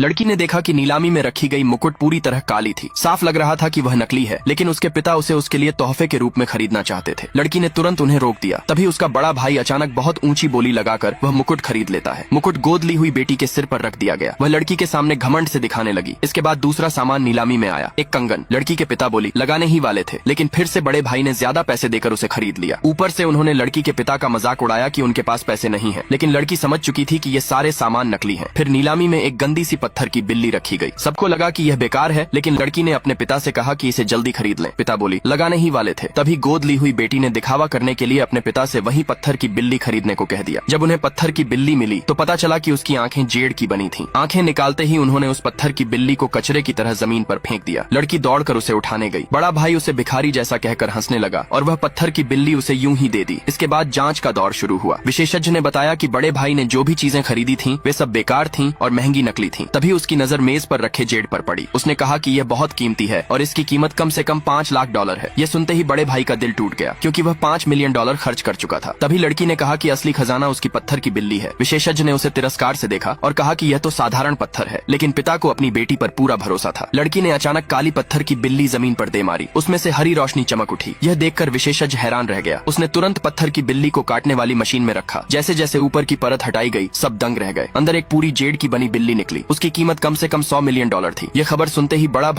लड़की ने देखा कि नीलामी में रखी गई मुकुट पूरी तरह काली थी। साफ लग रहा था कि वह नकली है, लेकिन उसके पिता उसे उसके लिए तोहफे के रूप में खरीदना चाहते थे। लड़की ने तुरंत उन्हें रोक दिया। तभी उसका बड़ा भाई अचानक बहुत ऊंची बोली लगाकर वह मुकुट खरीद लेता है। मुकुट गोद ली हुई बेटी के सिर पर रख दिया गया। वह लड़की के सामने घमंड से दिखाने लगी। इसके बाद दूसरा सामान नीलामी में आया, एक कंगन। लड़की के पिता बोली लगाने ही वाले थे, लेकिन फिर से बड़े भाई ने ज्यादा पैसे देकर उसे खरीद लिया। ऊपर से उन्होंने लड़की के पिता का मजाक उड़ाया कि उनके पास पैसे नहीं है, लेकिन लड़की समझ चुकी थी कि ये सारे सामान नकली हैं। फिर नीलामी में एक गंदी सी पत्थर की बिल्ली रखी गई। सबको लगा कि यह बेकार है, लेकिन लड़की ने अपने पिता से कहा कि इसे जल्दी खरीद लें। पिता बोली लगाने ही वाले थे। तभी गोद ली हुई बेटी ने दिखावा करने के लिए अपने पिता से वही पत्थर की बिल्ली खरीदने को कह दिया। जब उन्हें पत्थर की बिल्ली मिली तो पता चला कि उसकी आंखें जेड़ की बनी थीं। आंखें निकालते ही उन्होंने उस पत्थर की बिल्ली को कचरे की तरह जमीन पर फेंक दिया। लड़की दौड़कर उसे उठाने गई। बड़ा भाई उसे भिखारी जैसा कहकर हंसने लगा और वह पत्थर की बिल्ली उसे यूं ही दे दी। इसके बाद जांच का दौर शुरू हुआ। विशेषज्ञ ने बताया कि बड़े भाई ने जो भी चीजें खरीदी थीं वे सब बेकार थीं और महंगी नकली थीं। तभी उसकी नजर मेज पर रखे जेड पर पड़ी। उसने कहा कि यह बहुत कीमती है और इसकी कीमत कम से कम $5 लाख है। यह सुनते ही बड़े भाई का दिल टूट गया, क्योंकि वह $5 मिलियन खर्च कर चुका था। तभी लड़की ने कहा कि असली खजाना उसकी पत्थर की बिल्ली है। विशेषज्ञ ने उसे तिरस्कार से देखा और कहा कि यह तो साधारण पत्थर है, लेकिन पिता को अपनी बेटी पर पूरा भरोसा था। लड़की ने अचानक काली पत्थर की बिल्ली जमीन पर दे मारी। उसमें से हरी रोशनी चमक उठी। यह देखकर विशेषज्ञ हैरान रह गया। उसने तुरंत पत्थर की बिल्ली को काटने वाली मशीन में रखा। जैसे जैसे ऊपर की परत हटाई गई, सब दंग रह गए। अंदर एक पूरी जेड की बनी बिल्ली निकली। उसकी कीमत कम से कम $100 मिलियन थी। यह खबर सुनते ही बड़ा